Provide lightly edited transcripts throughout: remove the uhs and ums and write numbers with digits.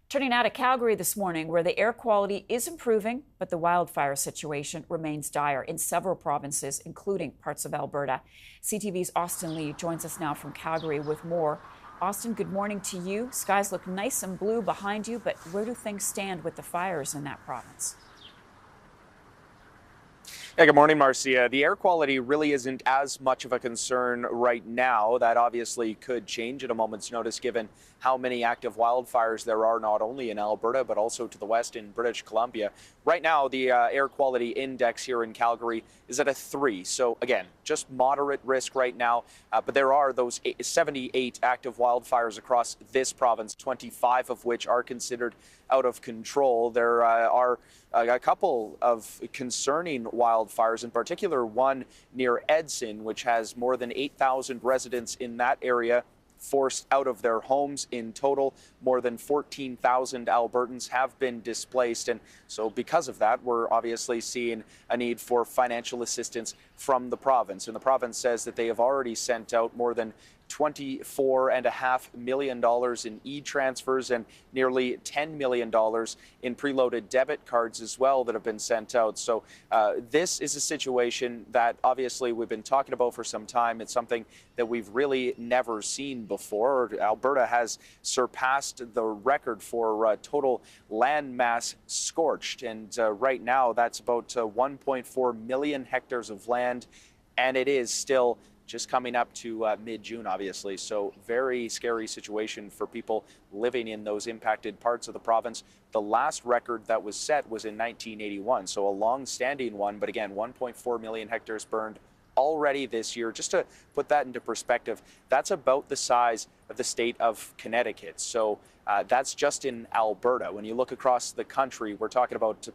Turning now to Calgary this morning, where the air quality is improving, but the wildfire situation remains dire in several provinces, including parts of Alberta. CTV's Austin Lee joins us now from Calgary with more. Austin, good morning to you. Skies look nice and blue behind you, but where do things stand with the fires in that province? Yeah, good morning, Marcia. The air quality really isn't as much of a concern right now. That obviously could change at a moment's notice given how many active wildfires there are not only in Alberta but also to the west in British Columbia. Right now, the air quality index here in Calgary is at a 3. So again, just moderate risk right now. But there are those 78 active wildfires across this province, 25 of which are considered out of control. There are a couple of concerning wildfires, in particular one near Edson, which has more than 8,000 residents in that area forced out of their homes. In total, more than 14,000 Albertans have been displaced. And so because of that, we're obviously seeing a need for financial assistance from the province. And the province says that they have already sent out more than $24.5 million in e-transfers and nearly $10 million in preloaded debit cards as well that have been sent out. So this is a situation that obviously we've been talking about for some time. It's something that we've really never seen before. Alberta has surpassed the record for total land mass scorched. And right now that's about 1.4 million hectares of land. And it is still just coming up to mid-June, obviously. So very scary situation for people living in those impacted parts of the province. The last record that was set was in 1981, so a long-standing one. But again, 1.4 million hectares burned already this year. Just to put that into perspective, that's about the size of the state of Connecticut. So that's just in Alberta. When you look across the country, we're talking about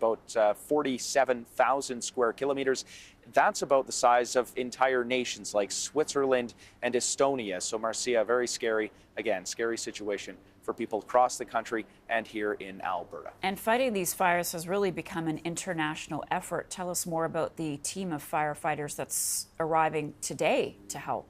47,000 square kilometers. That's about the size of entire nations like Switzerland and Estonia. So Marcia, very scary, again, scary situation for people across the country and here in Alberta. And fighting these fires has really become an international effort. Tell us more about the team of firefighters that's arriving today to help.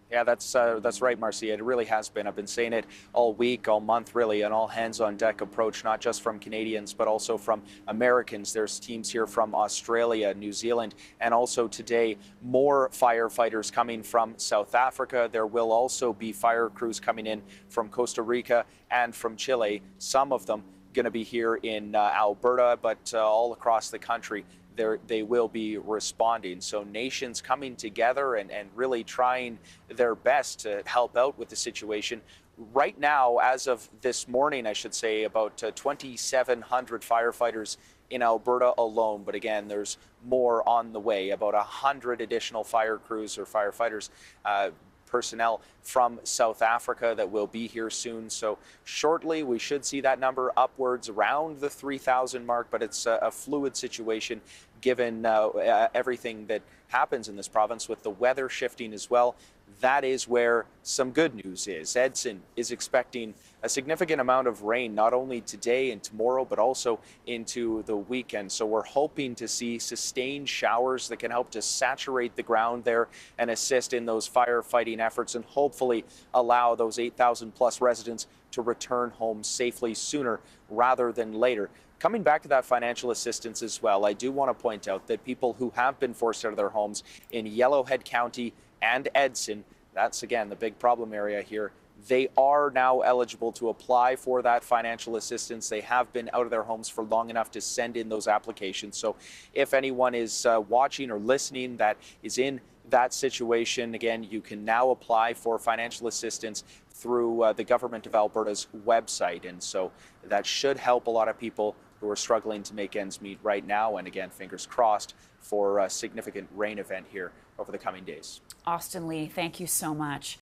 Yeah, that's right, Marcia. It really has been. I've been saying it all week, all month, really, an all-hands-on-deck approach, not just from Canadians, but also from Americans. There's teams here from Australia, New Zealand, and also today, more firefighters coming from South Africa. There will also be fire crews coming in from Costa Rica and from Chile, some of them going to be here in Alberta, but all across the country. They will be responding. So nations coming together and really trying their best to help out with the situation. Right now, as of this morning, I should say, about 2,700 firefighters in Alberta alone. But again, there's more on the way, about 100 additional fire crews or firefighters personnel from South Africa that will be here soon. So shortly, we should see that number upwards around the 3,000 mark, but it's a fluid situation given everything that happens in this province with the weather shifting as well. That is where some good news is. Edson is expecting a significant amount of rain, not only today and tomorrow, but also into the weekend. So we're hoping to see sustained showers that can help to saturate the ground there and assist in those firefighting efforts and hopefully allow those 8,000 plus residents to return home safely sooner rather than later. Coming back to that financial assistance as well, I do want to point out that people who have been forced out of their homes in Yellowhead County and Edson, that's again the big problem area here, they are now eligible to apply for that financial assistance. They have been out of their homes for long enough to send in those applications. So if anyone is watching or listening that is in that situation, again, you can now apply for financial assistance through the Government of Alberta's website. And so that should help a lot of people who are struggling to make ends meet right now. And again, fingers crossed for a significant rain event here over the coming days. Austin Lee, thank you so much.